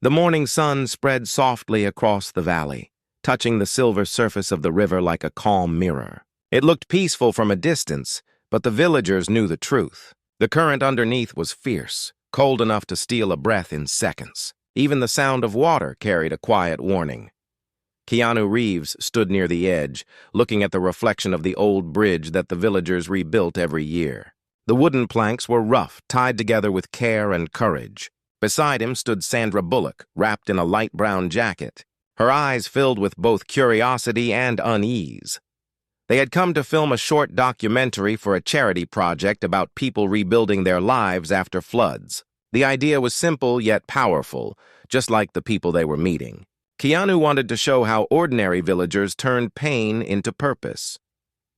The morning sun spread softly across the valley, touching the silver surface of the river like a calm mirror. It looked peaceful from a distance, but the villagers knew the truth. The current underneath was fierce, cold enough to steal a breath in seconds. Even the sound of water carried a quiet warning. Keanu Reeves stood near the edge, looking at the reflection of the old bridge that the villagers rebuilt every year. The wooden planks were rough, tied together with care and courage. Beside him stood Sandra Bullock, wrapped in a light brown jacket, her eyes filled with both curiosity and unease. They had come to film a short documentary for a charity project about people rebuilding their lives after floods. The idea was simple yet powerful, just like the people they were meeting. Keanu wanted to show how ordinary villagers turned pain into purpose.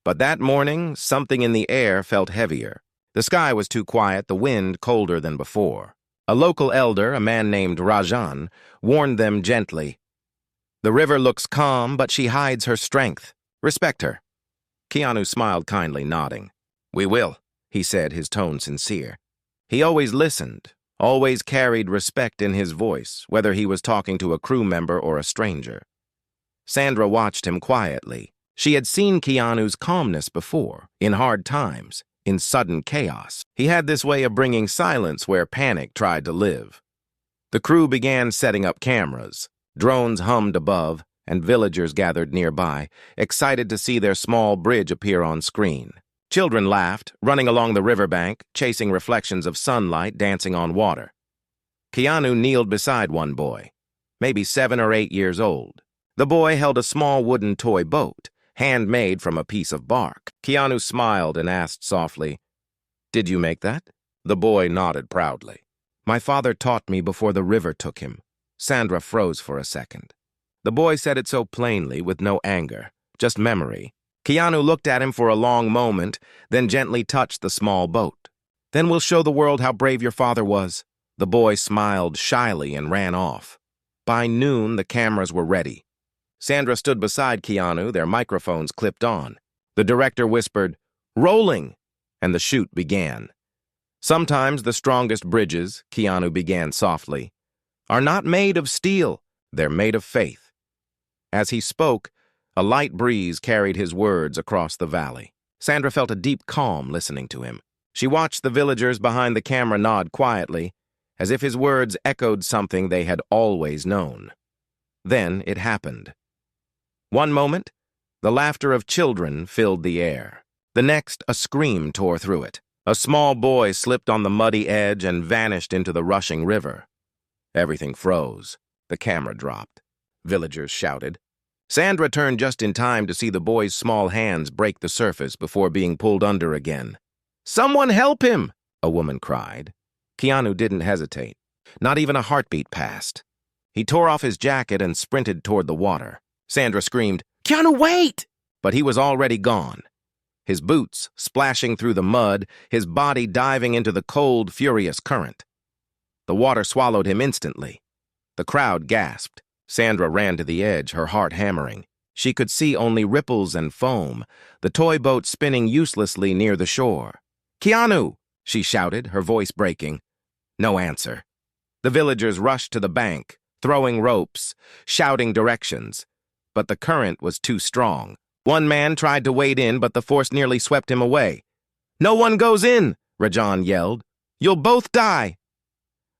But that morning, something in the air felt heavier. The sky was too quiet, the wind colder than before. A local elder, a man named Rajan, warned them gently. "The river looks calm, but she hides her strength. Respect her." Keanu smiled kindly, nodding. "We will," he said, his tone sincere. He always listened, always carried respect in his voice, whether he was talking to a crew member or a stranger. Sandra watched him quietly. She had seen Keanu's calmness before, in hard times, in sudden chaos. He had this way of bringing silence where panic tried to live. The crew began setting up cameras. Drones hummed above, and villagers gathered nearby, excited to see their small bridge appear on screen. Children laughed, running along the riverbank, chasing reflections of sunlight dancing on water. Keanu kneeled beside one boy, maybe 7 or 8 years old. The boy held a small wooden toy boat, handmade from a piece of bark. Keanu smiled and asked softly, "Did you make that?" The boy nodded proudly. "My father taught me before the river took him." Sandra froze for a second. The boy said it so plainly, with no anger, just memory. Keanu looked at him for a long moment, then gently touched the small boat. "Then we'll show the world how brave your father was." The boy smiled shyly and ran off. By noon, the cameras were ready. Sandra stood beside Keanu, their microphones clipped on. The director whispered, "Rolling," and the shoot began. "Sometimes the strongest bridges," Keanu began softly, "are not made of steel, they're made of faith." As he spoke, a light breeze carried his words across the valley. Sandra felt a deep calm listening to him. She watched the villagers behind the camera nod quietly, as if his words echoed something they had always known. Then it happened. One moment, the laughter of children filled the air. The next, a scream tore through it. A small boy slipped on the muddy edge and vanished into the rushing river. Everything froze. The camera dropped. Villagers shouted. Sandra turned just in time to see the boy's small hands break the surface before being pulled under again. "Someone help him!" a woman cried. Keanu didn't hesitate. Not even a heartbeat passed. He tore off his jacket and sprinted toward the water. Sandra screamed, "Keanu, wait!" But he was already gone. His boots splashing through the mud, his body diving into the cold, furious current. The water swallowed him instantly. The crowd gasped. Sandra ran to the edge, her heart hammering. She could see only ripples and foam, the toy boat spinning uselessly near the shore. "Keanu!" she shouted, her voice breaking. No answer. The villagers rushed to the bank, throwing ropes, shouting directions. But the current was too strong. One man tried to wade in, but the force nearly swept him away. "No one goes in!" Rajan yelled. "You'll both die!"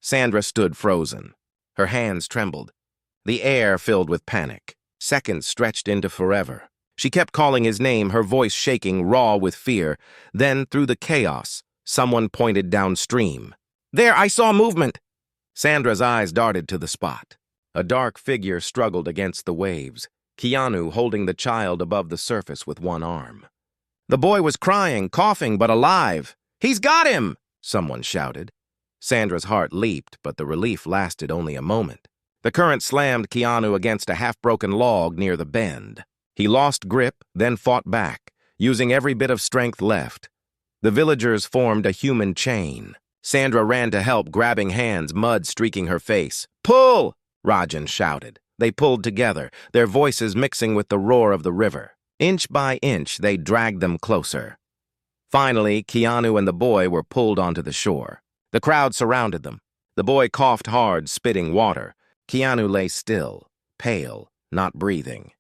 Sandra stood frozen. Her hands trembled. The air filled with panic. Seconds stretched into forever. She kept calling his name, her voice shaking, raw with fear. Then, through the chaos, someone pointed downstream. "There, I saw movement!" Sandra's eyes darted to the spot. A dark figure struggled against the waves, Keanu holding the child above the surface with one arm. The boy was crying, coughing, but alive. "He's got him!" someone shouted. Sandra's heart leaped, but the relief lasted only a moment. The current slammed Keanu against a half-broken log near the bend. He lost grip, then fought back, using every bit of strength left. The villagers formed a human chain. Sandra ran to help, grabbing hands, mud streaking her face. "Pull!" Rajan shouted. They pulled together, their voices mixing with the roar of the river. Inch by inch, they dragged them closer. Finally, Keanu and the boy were pulled onto the shore. The crowd surrounded them. The boy coughed hard, spitting water. Keanu lay still, pale, not breathing.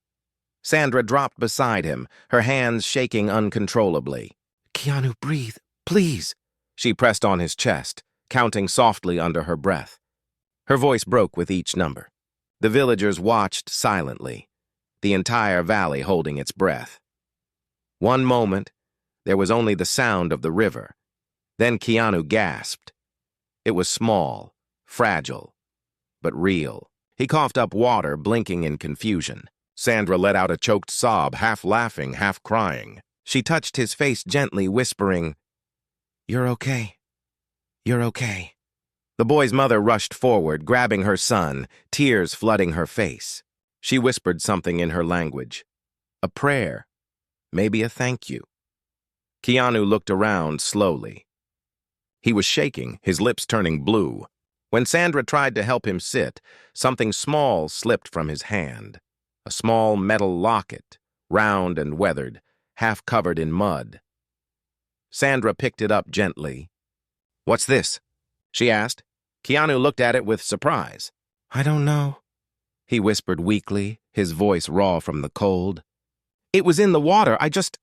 Sandra dropped beside him, her hands shaking uncontrollably. "Keanu, breathe, please." She pressed on his chest, counting softly under her breath. Her voice broke with each number. The villagers watched silently, the entire valley holding its breath. One moment, there was only the sound of the river. Then Keanu gasped. It was small, fragile, but real. He coughed up water, blinking in confusion. Sandra let out a choked sob, half laughing, half crying. She touched his face gently, whispering, "You're okay. You're okay." The boy's mother rushed forward, grabbing her son, tears flooding her face. She whispered something in her language. A prayer. Maybe a thank you. Keanu looked around slowly. He was shaking, his lips turning blue. When Sandra tried to help him sit, something small slipped from his hand. A small metal locket, round and weathered, half covered in mud. Sandra picked it up gently. "What's this?" she asked. Keanu looked at it with surprise. "I don't know," he whispered weakly, his voice raw from the cold. "It was in the water. I just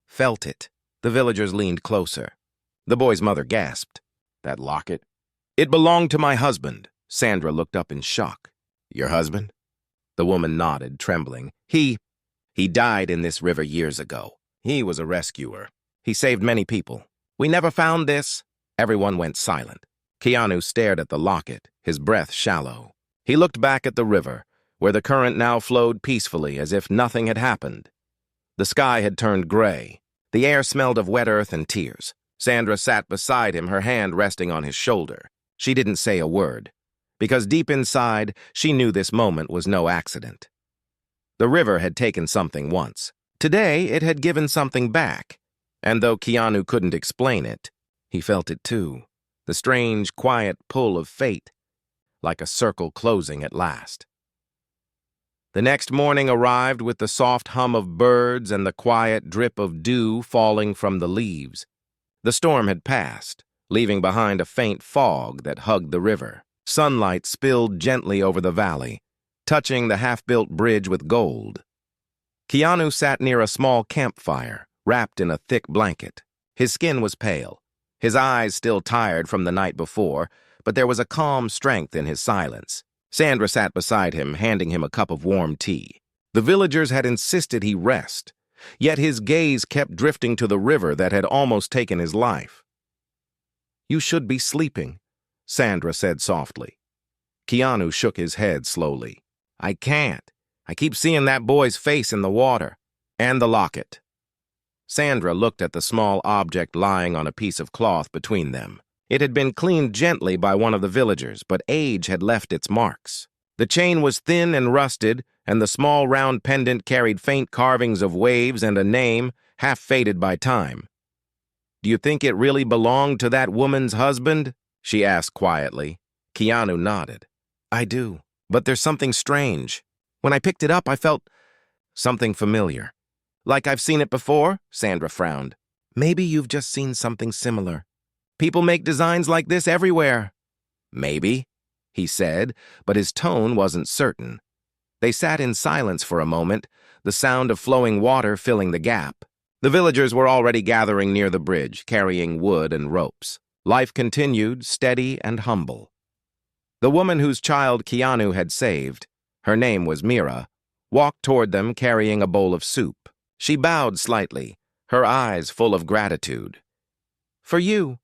felt it." The villagers leaned closer. The boy's mother gasped. "That locket?" "It belonged to my husband." Sandra looked up in shock. "Your husband?" The woman nodded, trembling. He died in this river years ago. He was a rescuer. He saved many people. We never found this." Everyone went silent. Keanu stared at the locket, his breath shallow. He looked back at the river, where the current now flowed peacefully as if nothing had happened. The sky had turned gray. The air smelled of wet earth and tears. Sandra sat beside him, her hand resting on his shoulder. She didn't say a word, because deep inside, she knew this moment was no accident. The river had taken something once. Today, it had given something back. And though Keanu couldn't explain it, he felt it too. The strange, quiet pull of fate, like a circle closing at last. The next morning arrived with the soft hum of birds and the quiet drip of dew falling from the leaves. The storm had passed, leaving behind a faint fog that hugged the river. Sunlight spilled gently over the valley, touching the half-built bridge with gold. Keanu sat near a small campfire, wrapped in a thick blanket. His skin was pale, his eyes still tired from the night before, but there was a calm strength in his silence. Sandra sat beside him, handing him a cup of warm tea. The villagers had insisted he rest, yet his gaze kept drifting to the river that had almost taken his life. "You should be sleeping," Sandra said softly. Keanu shook his head slowly. "I can't. I keep seeing that boy's face in the water. And the locket." Sandra looked at the small object lying on a piece of cloth between them. It had been cleaned gently by one of the villagers, but age had left its marks. The chain was thin and rusted, and the small round pendant carried faint carvings of waves and a name, half faded by time. "Do you think it really belonged to that woman's husband?" she asked quietly. Keanu nodded. "I do, but there's something strange. When I picked it up, I felt something familiar. Like I've seen it before?" Sandra frowned. "Maybe you've just seen something similar. People make designs like this everywhere." "Maybe," he said, but his tone wasn't certain. They sat in silence for a moment, the sound of flowing water filling the gap. The villagers were already gathering near the bridge, carrying wood and ropes. Life continued, steady and humble. The woman whose child Keanu had saved, her name was Mira, walked toward them carrying a bowl of soup. She bowed slightly, her eyes full of gratitude. "For you,"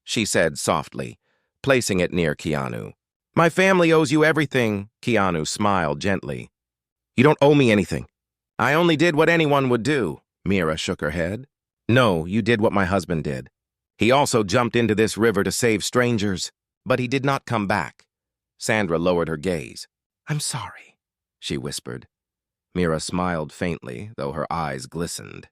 she said softly, placing it near Keanu. "My family owes you everything," Keanu smiled gently. "You don't owe me anything." "I only did what anyone would do," Mira shook her head. "No, you did what my husband did. He also jumped into this river to save strangers, but he did not come back." Sandra lowered her gaze. "I'm sorry," she whispered. Mira smiled faintly, though her eyes glistened.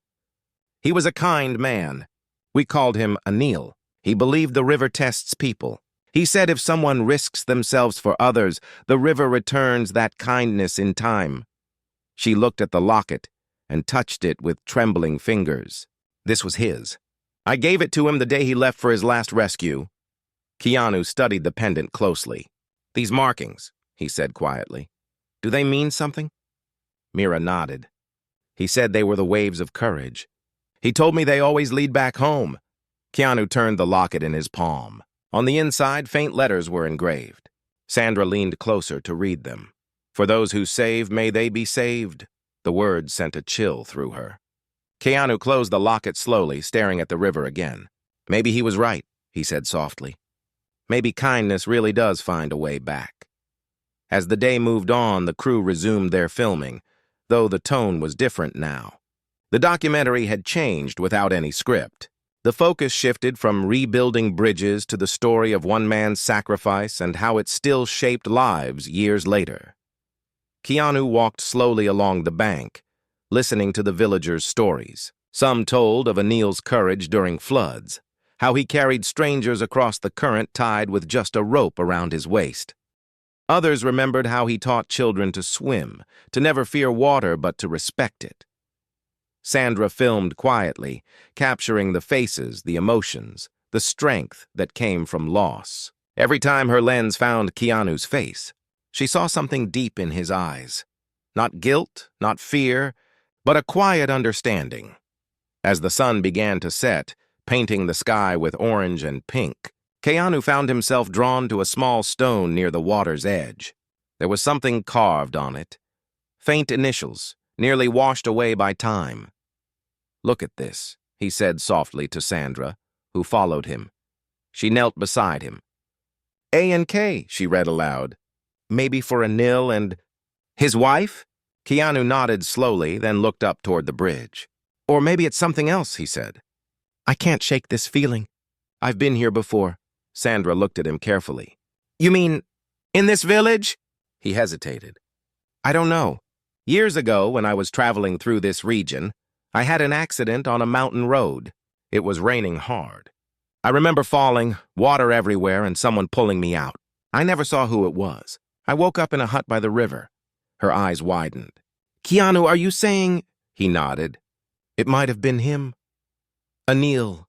"He was a kind man. We called him Anil. He believed the river tests people. He said if someone risks themselves for others, the river returns that kindness in time." She looked at the locket and touched it with trembling fingers. "This was his. I gave it to him the day he left for his last rescue." Keanu studied the pendant closely. "These markings," he said quietly. Do they mean something? Mira nodded. He said they were the waves of courage. He told me they always lead back home. Keanu turned the locket in his palm. On the inside, faint letters were engraved. Sandra leaned closer to read them. For those who save, may they be saved. The words sent a chill through her. Keanu closed the locket slowly, staring at the river again. Maybe he was right, he said softly. Maybe kindness really does find a way back. As the day moved on, the crew resumed their filming, though the tone was different now. The documentary had changed without any script. The focus shifted from rebuilding bridges to the story of one man's sacrifice and how it still shaped lives years later. Keanu walked slowly along the bank, listening to the villagers' stories. Some told of Anil's courage during floods, how he carried strangers across the current tide with just a rope around his waist. Others remembered how he taught children to swim, to never fear water but to respect it. Sandra filmed quietly, capturing the faces, the emotions, the strength that came from loss. Every time her lens found Keanu's face, she saw something deep in his eyes. Not guilt, not fear, but a quiet understanding. As the sun began to set, painting the sky with orange and pink, Keanu found himself drawn to a small stone near the water's edge. There was something carved on it. Faint initials, nearly washed away by time. Look at this, he said softly to Sandra, who followed him. She knelt beside him. A and K, she read aloud. Maybe for Anil and his wife? Keanu nodded slowly, then looked up toward the bridge. Or maybe it's something else, he said. I can't shake this feeling. I've been here before. Sandra looked at him carefully. You mean, in this village? He hesitated. I don't know. Years ago, when I was traveling through this region, I had an accident on a mountain road. It was raining hard. I remember falling, water everywhere, and someone pulling me out. I never saw who it was. I woke up in a hut by the river. Her eyes widened. Keanu, are you saying? He nodded. It might have been him. Anil.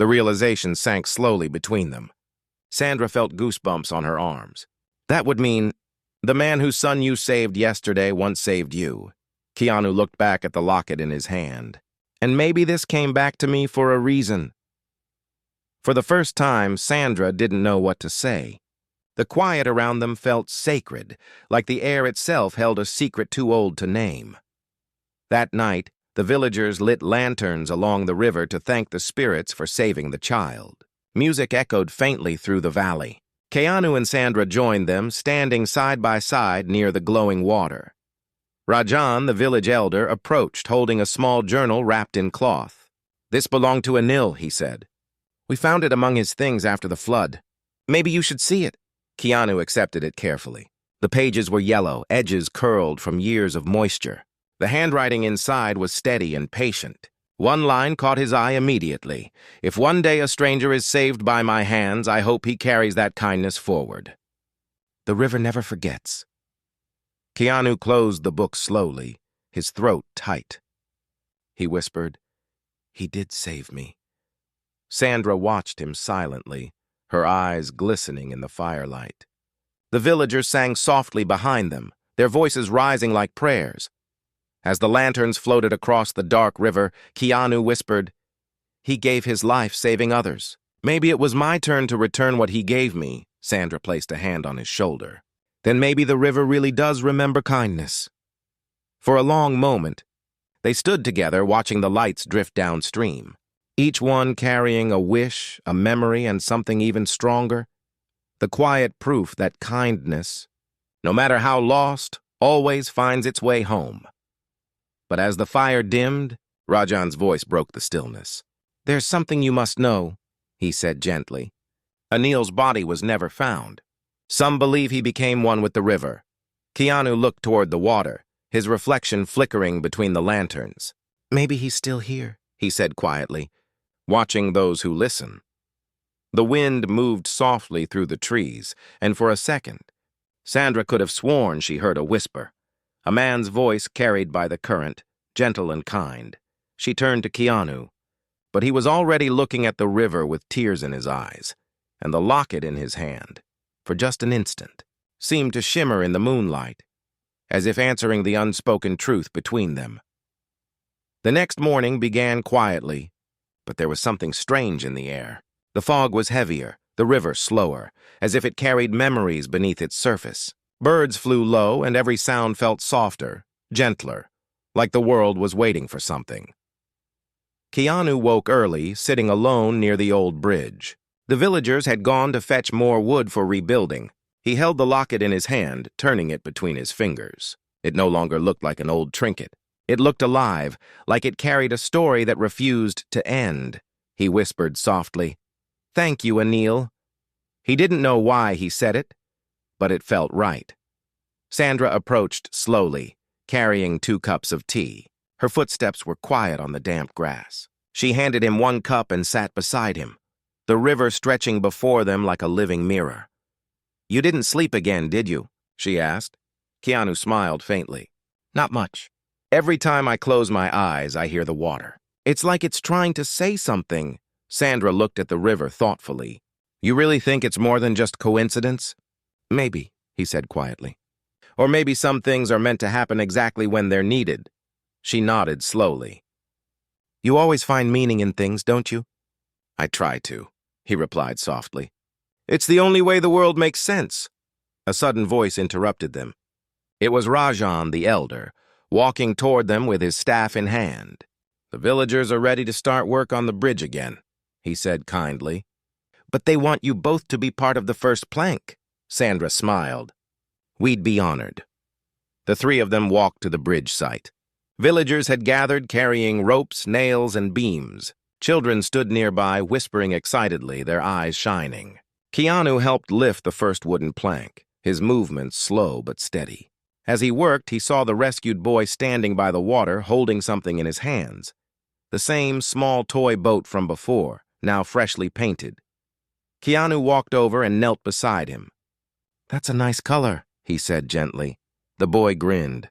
The realization sank slowly between them. Sandra felt goosebumps on her arms. That would mean the man whose son you saved yesterday once saved you. Keanu looked back at the locket in his hand. And maybe this came back to me for a reason. For the first time, Sandra didn't know what to say. The quiet around them felt sacred, like the air itself held a secret too old to name. That night, the villagers lit lanterns along the river to thank the spirits for saving the child. Music echoed faintly through the valley. Keanu and Sandra joined them, standing side by side near the glowing water. Rajan, the village elder, approached, holding a small journal wrapped in cloth. This belonged to Anil, he said. We found it among his things after the flood. Maybe you should see it. Keanu accepted it carefully. The pages were yellow, edges curled from years of moisture. The handwriting inside was steady and patient. One line caught his eye immediately. If one day a stranger is saved by my hands, I hope he carries that kindness forward. The river never forgets. Keanu closed the book slowly, his throat tight. He whispered, He did save me. Sandra watched him silently, her eyes glistening in the firelight. The villagers sang softly behind them, their voices rising like prayers. As the lanterns floated across the dark river, Keanu whispered, He gave his life saving others. Maybe it was my turn to return what he gave me. Sandra placed a hand on his shoulder. Then maybe the river really does remember kindness. For a long moment, they stood together watching the lights drift downstream, each one carrying a wish, a memory, and something even stronger. The quiet proof that kindness, no matter how lost, always finds its way home. But as the fire dimmed, Rajan's voice broke the stillness. There's something you must know, he said gently. Anil's body was never found. Some believe he became one with the river. Keanu looked toward the water, his reflection flickering between the lanterns. Maybe he's still here, he said quietly, watching those who listen. The wind moved softly through the trees, and for a second, Sandra could have sworn she heard a whisper. A man's voice carried by the current, gentle and kind. She turned to Keanu, but he was already looking at the river with tears in his eyes, and the locket in his hand. For just an instant, seemed to shimmer in the moonlight, as if answering the unspoken truth between them. The next morning began quietly, but there was something strange in the air. The fog was heavier, the river slower, as if it carried memories beneath its surface. Birds flew low, and every sound felt softer, gentler, like the world was waiting for something. Keanu woke early, sitting alone near the old bridge. The villagers had gone to fetch more wood for rebuilding. He held the locket in his hand, turning it between his fingers. It no longer looked like an old trinket. It looked alive, like it carried a story that refused to end. He whispered softly, "Thank you, Anil." He didn't know why he said it, but it felt right. Sandra approached slowly, carrying 2 cups of tea. Her footsteps were quiet on the damp grass. She handed him 1 cup and sat beside him, the river stretching before them like a living mirror. "You didn't sleep again, did you?" she asked. Keanu smiled faintly. "Not much. Every time I close my eyes, I hear the water. It's like it's trying to say something." Sandra looked at the river thoughtfully. "You really think it's more than just coincidence?" "Maybe," he said quietly. "Or maybe some things are meant to happen exactly when they're needed." She nodded slowly. "You always find meaning in things, don't you?" "I try to," he replied softly. "It's the only way the world makes sense." A sudden voice interrupted them. It was Rajan, the elder, walking toward them with his staff in hand. "The villagers are ready to start work on the bridge again," he said kindly. "But they want you both to be part of the first plank." Sandra smiled. "We'd be honored." The 3 of them walked to the bridge site. Villagers had gathered carrying ropes, nails, and beams. Children stood nearby, whispering excitedly, their eyes shining. Keanu helped lift the first wooden plank, his movements slow but steady. As he worked, he saw the rescued boy standing by the water, holding something in his hands. The same small toy boat from before, now freshly painted. Keanu walked over and knelt beside him. "That's a nice color," he said gently. The boy grinned.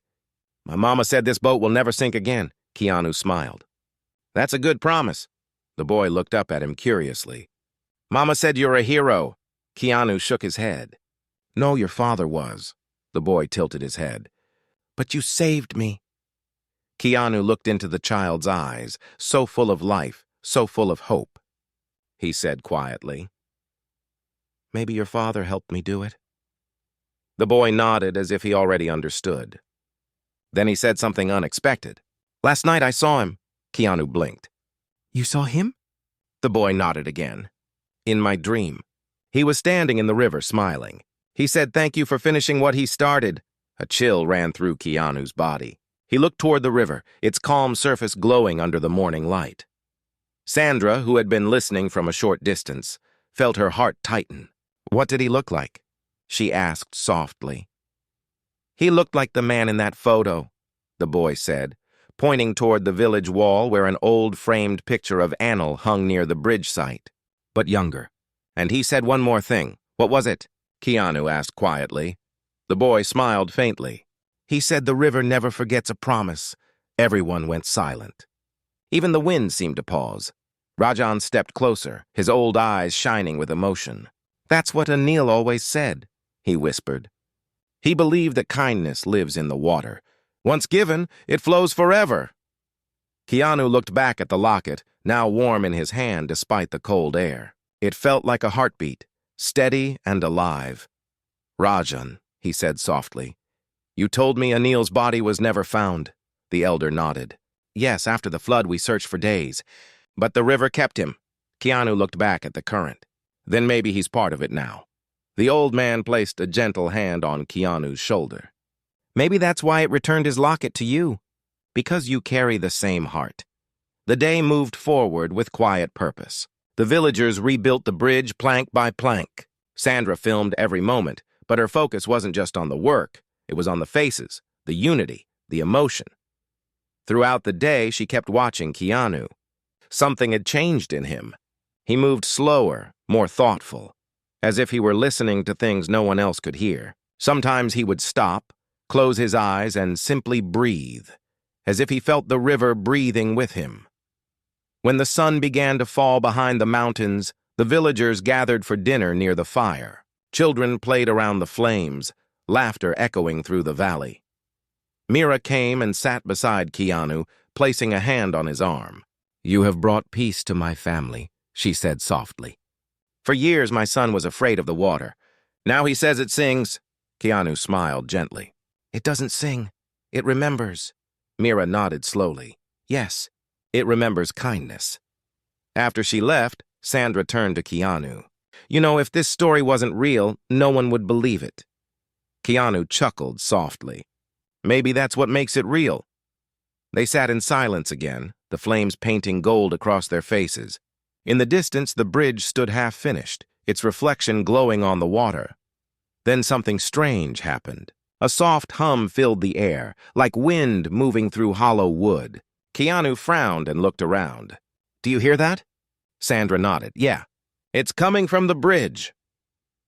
"My mama said this boat will never sink again." Keanu smiled. "That's a good promise." The boy looked up at him curiously. "Mama said you're a hero." Keanu shook his head. "No, your father was." The boy tilted his head. "But you saved me." Keanu looked into the child's eyes, so full of life, so full of hope. He said quietly, "Maybe your father helped me do it." The boy nodded as if he already understood. Then he said something unexpected. "Last night I saw him." Keanu blinked. "You saw him?" The boy nodded again. "In my dream." He was standing in the river, smiling. He said thank you for finishing what he started. A chill ran through Keanu's body. He looked toward the river, its calm surface glowing under the morning light. Sandra, who had been listening from a short distance, felt her heart tighten. "What did he look like?" she asked softly. "He looked like the man in that photo," the boy said, pointing toward the village wall where an old framed picture of Anil hung near the bridge site, but younger. "And he said one more thing." "What was it?" Keanu asked quietly. The boy smiled faintly. "He said the river never forgets a promise." Everyone went silent. Even the wind seemed to pause. Rajan stepped closer, his old eyes shining with emotion. "That's what Anil always said," he whispered. "He believed that kindness lives in the water. Once given, it flows forever." Keanu looked back at the locket, now warm in his hand despite the cold air. It felt like a heartbeat, steady and alive. "Rajan," he said softly, "you told me Anil's body was never found." The elder nodded. "Yes, after the flood we searched for days. But the river kept him." Keanu looked back at the current. "Then maybe he's part of it now." The old man placed a gentle hand on Keanu's shoulder. "Maybe that's why it returned his locket to you. Because you carry the same heart." The day moved forward with quiet purpose. The villagers rebuilt the bridge plank by plank. Sandra filmed every moment, but her focus wasn't just on the work. It was on the faces, the unity, the emotion. Throughout the day, she kept watching Keanu. Something had changed in him. He moved slower, more thoughtful, as if he were listening to things no one else could hear. Sometimes he would stop, close his eyes, and simply breathe, as if he felt the river breathing with him. When the sun began to fall behind the mountains, the villagers gathered for dinner near the fire. Children played around the flames, laughter echoing through the valley. Mira came and sat beside Keanu, placing a hand on his arm. "You have brought peace to my family," she said softly. "For years my son was afraid of the water. Now he says it sings." Keanu smiled gently. "It doesn't sing. It remembers." Mira nodded slowly. "Yes, it remembers kindness." After she left, Sandra turned to Keanu. "You know, if this story wasn't real, no one would believe it." Keanu chuckled softly. "Maybe that's what makes it real." They sat in silence again, the flames painting gold across their faces. In the distance, the bridge stood half-finished, its reflection glowing on the water. Then something strange happened. A soft hum filled the air, like wind moving through hollow wood. Keanu frowned and looked around. "Do you hear that?" Sandra nodded. "Yeah. It's coming from the bridge."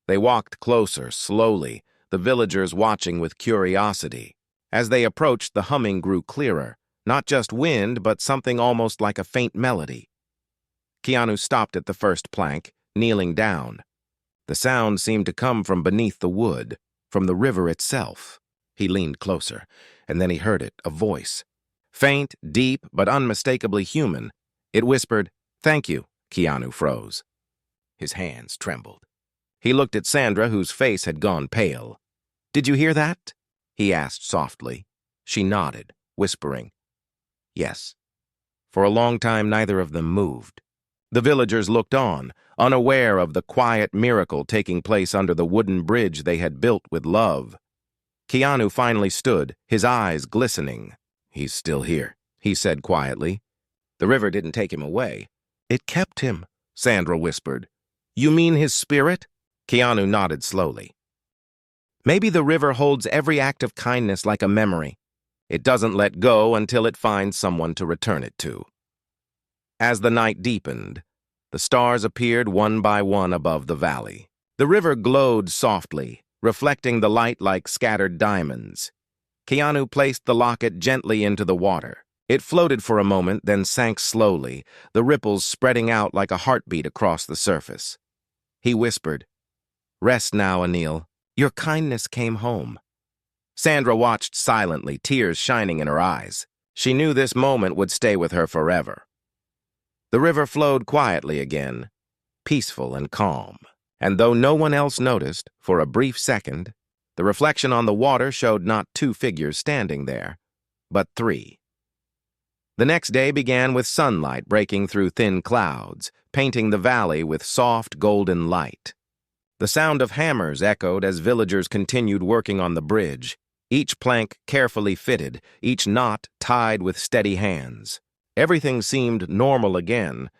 They walked closer, slowly, the villagers watching with curiosity. As they approached, the humming grew clearer. Not just wind, but something almost like a faint melody. Keanu stopped at the first plank, kneeling down. The sound seemed to come from beneath the wood, from the river itself. He leaned closer, and then he heard it, a voice. Faint, deep, but unmistakably human. It whispered, "Thank you." Keanu froze. His hands trembled. He looked at Sandra, whose face had gone pale. "Did you hear that?" he asked softly. She nodded, whispering, "Yes." For a long time, neither of them moved. The villagers looked on, unaware of the quiet miracle taking place under the wooden bridge they had built with love. Keanu finally stood, his eyes glistening. "He's still here," he said quietly. "The river didn't take him away. It kept him," Sandra whispered. "You mean his spirit?" Keanu nodded slowly. "Maybe the river holds every act of kindness like a memory. It doesn't let go until it finds someone to return it to." As the night deepened, the stars appeared one by one above the valley. The river glowed softly, reflecting the light like scattered diamonds. Keanu placed the locket gently into the water. It floated for a moment, then sank slowly, the ripples spreading out like a heartbeat across the surface. He whispered, "Rest now, Anil. Your kindness came home." Sandra watched silently, tears shining in her eyes. She knew this moment would stay with her forever. The river flowed quietly again, peaceful and calm. And though no one else noticed, for a brief second, the reflection on the water showed not two figures standing there, but three. The next day began with sunlight breaking through thin clouds, painting the valley with soft golden light. The sound of hammers echoed as villagers continued working on the bridge, each plank carefully fitted, each knot tied with steady hands. Everything seemed normal again,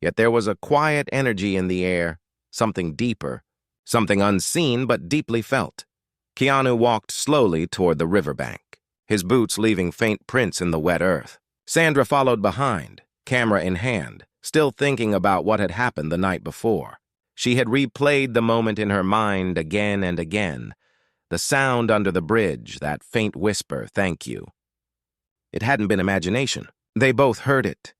yet there was a quiet energy in the air, something deeper, something unseen but deeply felt. Keanu walked slowly toward the riverbank, his boots leaving faint prints in the wet earth. Sandra followed behind, camera in hand, still thinking about what had happened the night before. She had replayed the moment in her mind again and again. The sound under the bridge, that faint whisper, "Thank you." It hadn't been imagination. They both heard it.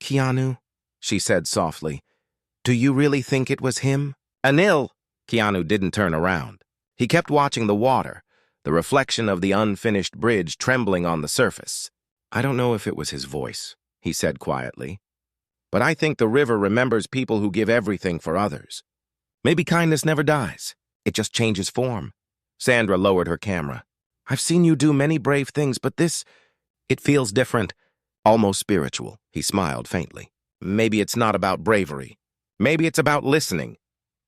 "Keanu," she said softly, "do you really think it was him?" "Anil!" Keanu didn't turn around. He kept watching the water, the reflection of the unfinished bridge trembling on the surface. "I don't know if it was his voice," he said quietly, "but I think the river remembers people who give everything for others. Maybe kindness never dies. It just changes form." Sandra lowered her camera. "I've seen you do many brave things, but this, it feels different. Almost spiritual." He smiled faintly. "Maybe it's not about bravery. Maybe it's about listening."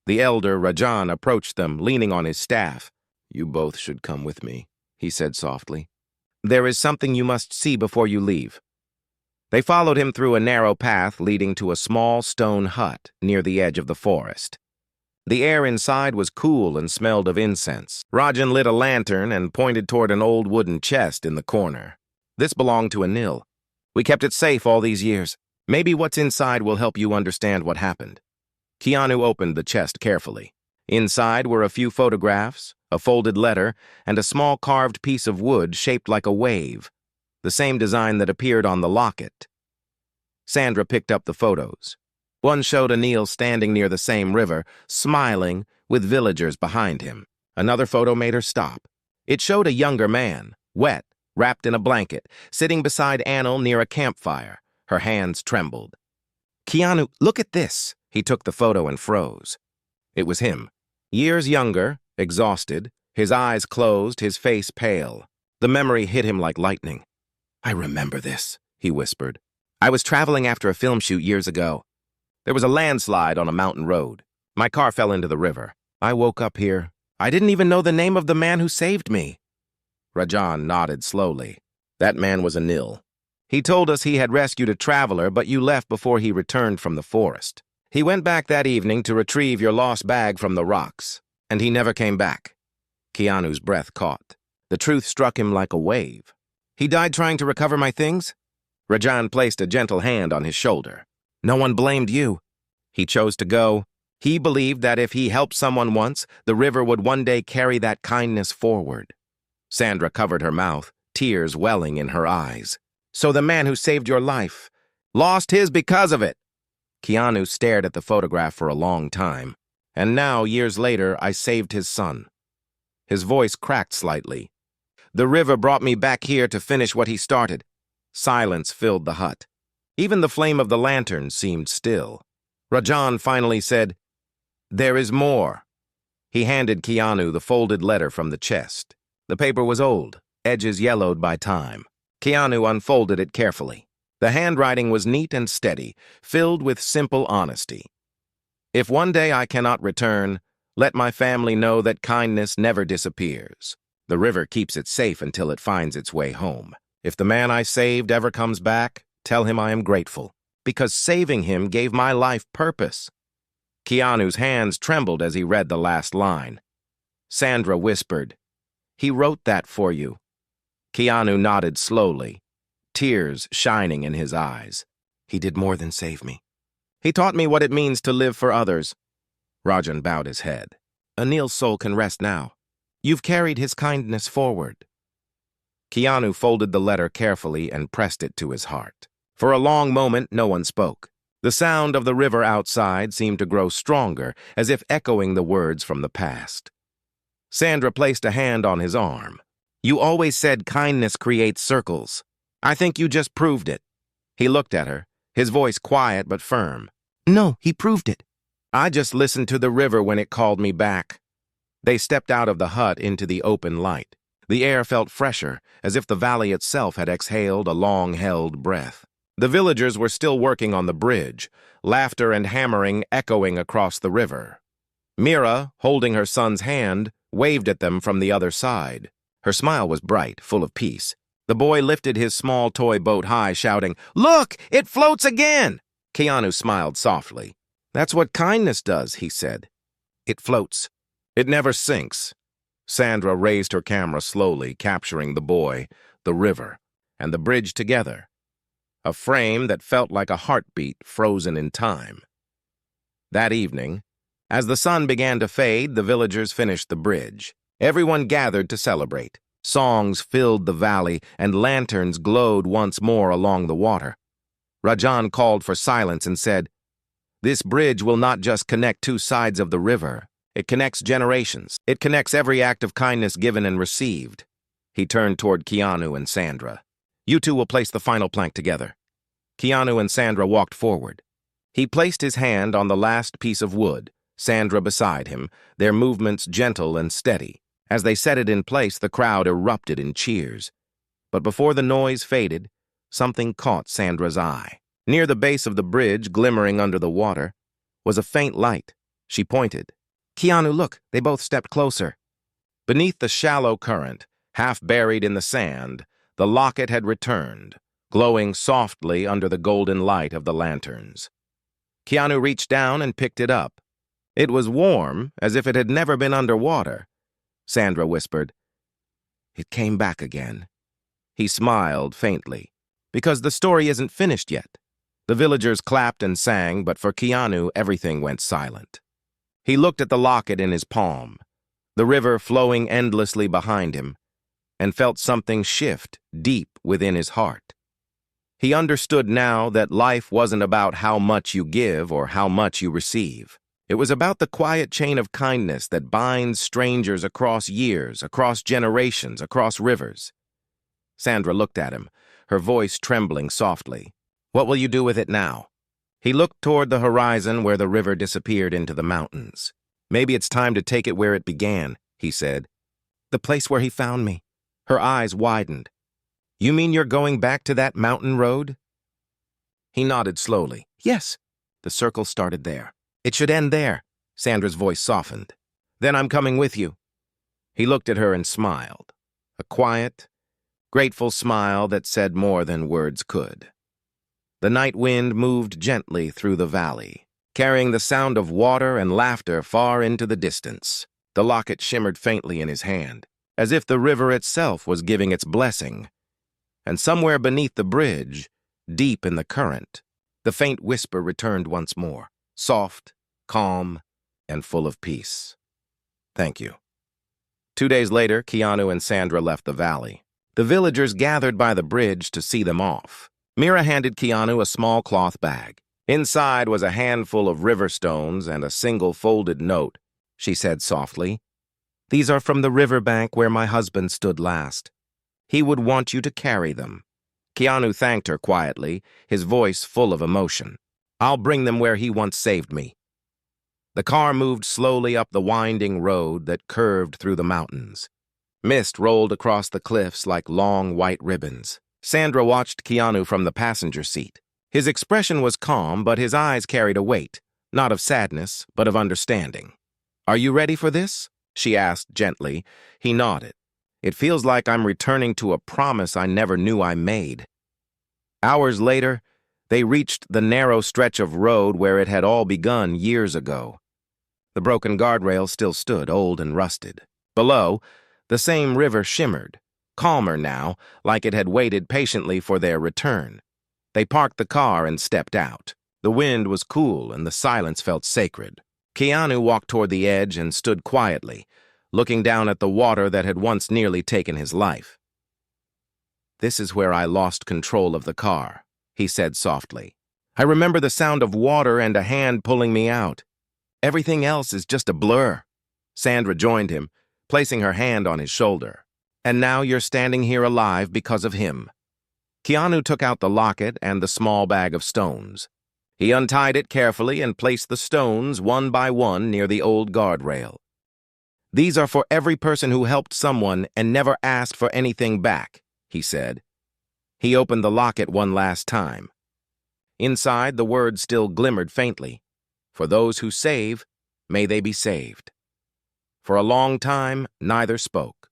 The elder, Rajan, approached them, leaning on his staff. "You both should come with me," he said softly. "There is something you must see before you leave." They followed him through a narrow path leading to a small stone hut near the edge of the forest. The air inside was cool and smelled of incense. Rajan lit a lantern and pointed toward an old wooden chest in the corner. "This belonged to Anil. We kept it safe all these years. Maybe what's inside will help you understand what happened." Keanu opened the chest carefully. Inside were a few photographs, a folded letter, and a small carved piece of wood shaped like a wave, the same design that appeared on the locket. Sandra picked up the photos. One showed Anil standing near the same river, smiling, with villagers behind him. Another photo made her stop. It showed a younger man, wet, wrapped in a blanket, sitting beside Anil near a campfire. Her hands trembled. "Keanu, look at this." He took the photo and froze. It was him. Years younger, exhausted, his eyes closed, his face pale. The memory hit him like lightning. "I remember this," he whispered. "I was traveling after a film shoot years ago. There was a landslide on a mountain road. My car fell into the river. I woke up here. I didn't even know the name of the man who saved me." Rajan nodded slowly. "That man was Anil. He told us he had rescued a traveler, but you left before he returned from the forest. He went back that evening to retrieve your lost bag from the rocks, and he never came back." Keanu's breath caught. The truth struck him like a wave. "He died trying to recover my things?" Rajan placed a gentle hand on his shoulder. "No one blamed you. He chose to go. He believed that if he helped someone once, the river would one day carry that kindness forward." Sandra covered her mouth, tears welling in her eyes. "So the man who saved your life lost his because of it." Keanu stared at the photograph for a long time. "And now, years later, I saved his son." His voice cracked slightly. "The river brought me back here to finish what he started." Silence filled the hut. Even the flame of the lantern seemed still. Rajan finally said, "There is more." He handed Keanu the folded letter from the chest. The paper was old, edges yellowed by time. Keanu unfolded it carefully. The handwriting was neat and steady, filled with simple honesty. "If one day I cannot return, let my family know that kindness never disappears. The river keeps it safe until it finds its way home. If the man I saved ever comes back, tell him I am grateful, because saving him gave my life purpose." Keanu's hands trembled as he read the last line. Sandra whispered, "He wrote that for you." Keanu nodded slowly, tears shining in his eyes. "He did more than save me. He taught me what it means to live for others." Rajan bowed his head. "Anil's soul can rest now. You've carried his kindness forward." Keanu folded the letter carefully and pressed it to his heart. For a long moment, no one spoke. The sound of the river outside seemed to grow stronger, as if echoing the words from the past. Sandra placed a hand on his arm. "You always said kindness creates circles. I think you just proved it." He looked at her, his voice quiet but firm. "No, he proved it. I just listened to the river when it called me back." They stepped out of the hut into the open light. The air felt fresher, as if the valley itself had exhaled a long-held breath. The villagers were still working on the bridge, laughter and hammering echoing across the river. Mira, holding her son's hand, waved at them from the other side. Her smile was bright, full of peace. The boy lifted his small toy boat high, shouting, "Look, it floats again!" Keanu smiled softly. "That's what kindness does," he said. "It floats. It never sinks." Sandra raised her camera slowly, capturing the boy, the river, and the bridge together. A frame that felt like a heartbeat frozen in time. That evening, as the sun began to fade, the villagers finished the bridge. Everyone gathered to celebrate. Songs filled the valley, and lanterns glowed once more along the water. Rajan called for silence and said, "This bridge will not just connect two sides of the river. It connects generations. It connects every act of kindness given and received." He turned toward Keanu and Sandra. "You two will place the final plank together." Keanu and Sandra walked forward. He placed his hand on the last piece of wood, Sandra beside him, their movements gentle and steady. As they set it in place, the crowd erupted in cheers. But before the noise faded, something caught Sandra's eye. Near the base of the bridge, glimmering under the water, was a faint light. She pointed. "Keanu, look!" They both stepped closer. Beneath the shallow current, half buried in the sand, the locket had returned, glowing softly under the golden light of the lanterns. Keanu reached down and picked it up. It was warm, as if it had never been underwater. Sandra whispered, "It came back again." He smiled faintly. "Because the story isn't finished yet." The villagers clapped and sang, but for Keanu, everything went silent. He looked at the locket in his palm, the river flowing endlessly behind him, and felt something shift deep within his heart. He understood now that life wasn't about how much you give or how much you receive. It was about the quiet chain of kindness that binds strangers across years, across generations, across rivers. Sandra looked at him, her voice trembling softly. "What will you do with it now?" He looked toward the horizon where the river disappeared into the mountains. "Maybe it's time to take it where it began," he said. "The place where he found me." Her eyes widened. "You mean you're going back to that mountain road?" He nodded slowly. "Yes." The circle started there. "It should end there." Sandra's voice softened. "Then I'm coming with you." He looked at her and smiled. A quiet, grateful smile that said more than words could. The night wind moved gently through the valley, carrying the sound of water and laughter far into the distance. The locket shimmered faintly in his hand, as if the river itself was giving its blessing. And somewhere beneath the bridge, deep in the current, the faint whisper returned once more, soft, calm, and full of peace. "Thank you." 2 days later, Keanu and Sandra left the valley. The villagers gathered by the bridge to see them off. Mira handed Keanu a small cloth bag. Inside was a handful of river stones and a single folded note. She said softly, "These are from the riverbank where my husband stood last. He would want you to carry them." Keanu thanked her quietly, his voice full of emotion. "I'll bring them where he once saved me." The car moved slowly up the winding road that curved through the mountains. Mist rolled across the cliffs like long white ribbons. Sandra watched Keanu from the passenger seat. His expression was calm, but his eyes carried a weight, not of sadness, but of understanding. "Are you ready for this?" she asked gently. He nodded. "It feels like I'm returning to a promise I never knew I made." Hours later, they reached the narrow stretch of road where it had all begun years ago. The broken guardrail still stood, old and rusted. Below, the same river shimmered, calmer now, like it had waited patiently for their return. They parked the car and stepped out. The wind was cool and the silence felt sacred. Keanu walked toward the edge and stood quietly, looking down at the water that had once nearly taken his life. "This is where I lost control of the car," he said softly. "I remember the sound of water and a hand pulling me out. Everything else is just a blur." Sandra joined him, placing her hand on his shoulder. "And now you're standing here alive because of him." Keanu took out the locket and the small bag of stones. He untied it carefully and placed the stones one by one near the old guardrail. "These are for every person who helped someone and never asked for anything back," he said. He opened the locket one last time. Inside, the words still glimmered faintly. "For those who save, may they be saved." For a long time, neither spoke.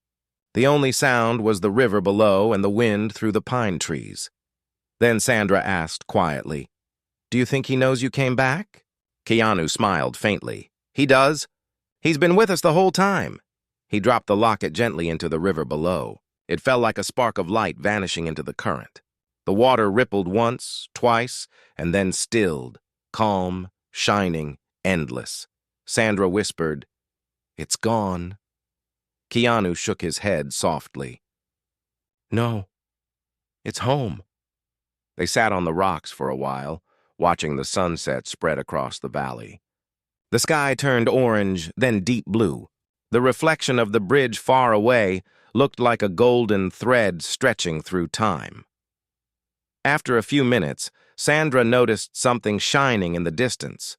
The only sound was the river below and the wind through the pine trees. Then Sandra asked quietly, "Do you think he knows you came back?" Keanu smiled faintly. "He does. He's been with us the whole time." He dropped the locket gently into the river below. It fell like a spark of light vanishing into the current. The water rippled once, twice, and then stilled, calm, shining, endless. Sandra whispered, "It's gone." Keanu shook his head softly. "No, it's home." They sat on the rocks for a while, watching the sunset spread across the valley. The sky turned orange, then deep blue. The reflection of the bridge far away looked like a golden thread stretching through time. After a few minutes, Sandra noticed something shining in the distance,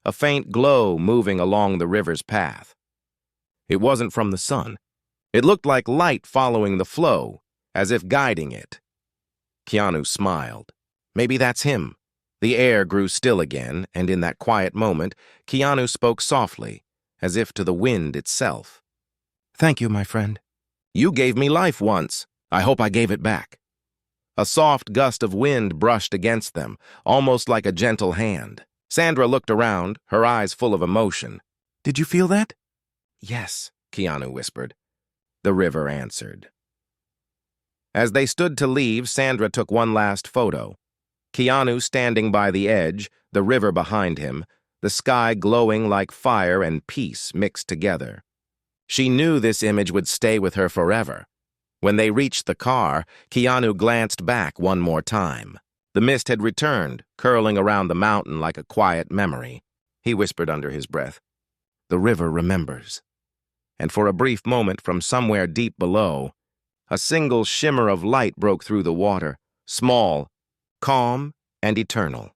a faint glow moving along the river's path. It wasn't from the sun. It looked like light following the flow, as if guiding it. Keanu smiled. Maybe that's him. The air grew still again, and in that quiet moment, Keanu spoke softly, as if to the wind itself. "Thank you, my friend. You gave me life once. I hope I gave it back." A soft gust of wind brushed against them, almost like a gentle hand. Sandra looked around, her eyes full of emotion. "Did you feel that?" "Yes," Keanu whispered. The river answered. As they stood to leave, Sandra took one last photo. Keanu standing by the edge, the river behind him, the sky glowing like fire and peace mixed together. She knew this image would stay with her forever. When they reached the car, Keanu glanced back one more time. The mist had returned, curling around the mountain like a quiet memory. he whispered under his breath. The river remembers. And for a brief moment from somewhere deep below, a single shimmer of light broke through the water, small, calm, and eternal.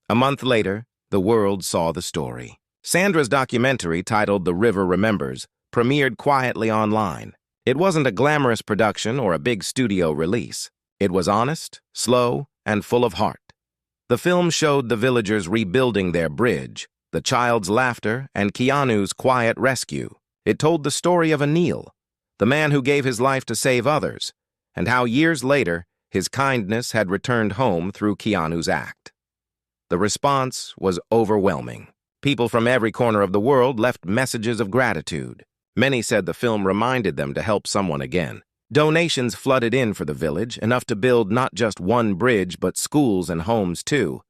A month later, the world saw the story. Sandra's documentary, titled The River Remembers, premiered quietly online. It wasn't a glamorous production or a big studio release. It was honest, slow, and full of heart. The film showed the villagers rebuilding their bridge, the child's laughter, and Keanu's quiet rescue. It told the story of Anil, the man who gave his life to save others, and how years later his kindness had returned home through Keanu's act. The response was overwhelming. People from every corner of the world left messages of gratitude. Many said the film reminded them to help someone again. Donations flooded in for the village, enough to build not just one bridge but schools and homes too.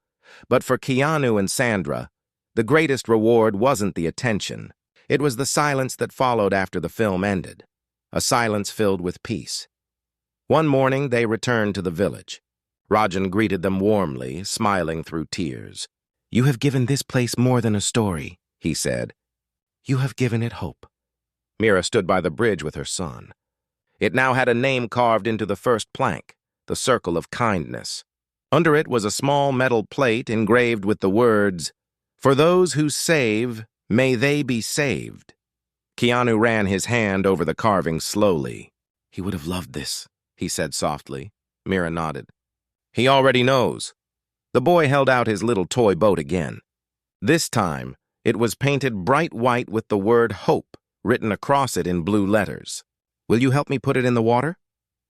But for Keanu and Sandra, the greatest reward wasn't the attention. It was the silence that followed after the film ended, a silence filled with peace. One morning, they returned to the village. Rajan greeted them warmly, smiling through tears. "You have given this place more than a story," he said. "You have given it hope." Mira stood by the bridge with her son. It now had a name carved into the first plank, the Circle of Kindness. Under it was a small metal plate engraved with the words, "For those who save, may they be saved." Keanu ran his hand over the carving slowly. "He would have loved this," he said softly. Mira nodded. "He already knows." The boy held out his little toy boat again. This time, it was painted bright white with the word hope written across it in blue letters. "Will you help me put it in the water?"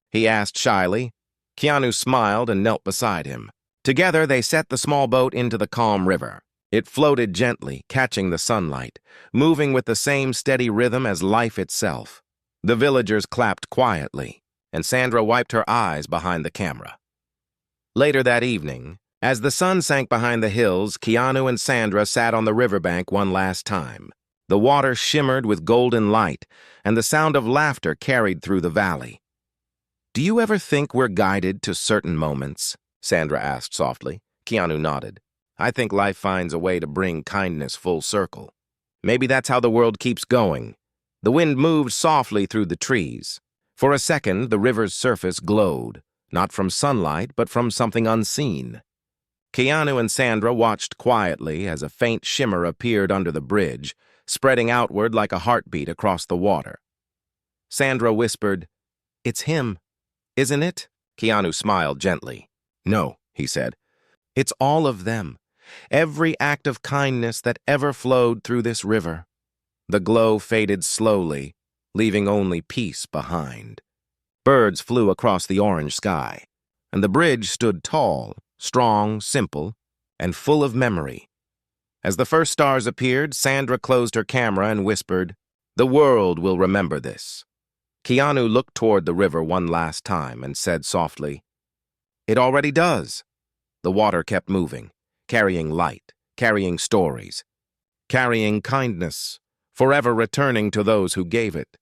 he asked shyly. Keanu smiled and knelt beside him. Together, they set the small boat into the calm river. It floated gently, catching the sunlight, moving with the same steady rhythm as life itself. The villagers clapped quietly, and Sandra wiped her eyes behind the camera. Later that evening, as the sun sank behind the hills, Keanu and Sandra sat on the riverbank one last time. The water shimmered with golden light, and the sound of laughter carried through the valley. "Do you ever think we're guided to certain moments?" Sandra asked softly. Keanu nodded. "I think life finds a way to bring kindness full circle. Maybe that's how the world keeps going." The wind moved softly through the trees. For a second, the river's surface glowed, not from sunlight, but from something unseen. Keanu and Sandra watched quietly as a faint shimmer appeared under the bridge, spreading outward like a heartbeat across the water. Sandra whispered, "It's him, isn't it?" Keanu smiled gently. "No," he said. "It's all of them. Every act of kindness that ever flowed through this river." The glow faded slowly, leaving only peace behind. Birds flew across the orange sky, and the bridge stood tall, strong, simple, and full of memory. As the first stars appeared, Sandra closed her camera and whispered, "The world will remember this." Keanu looked toward the river one last time and said softly, "It already does." The water kept moving, carrying light, carrying stories, carrying kindness, forever returning to those who gave it.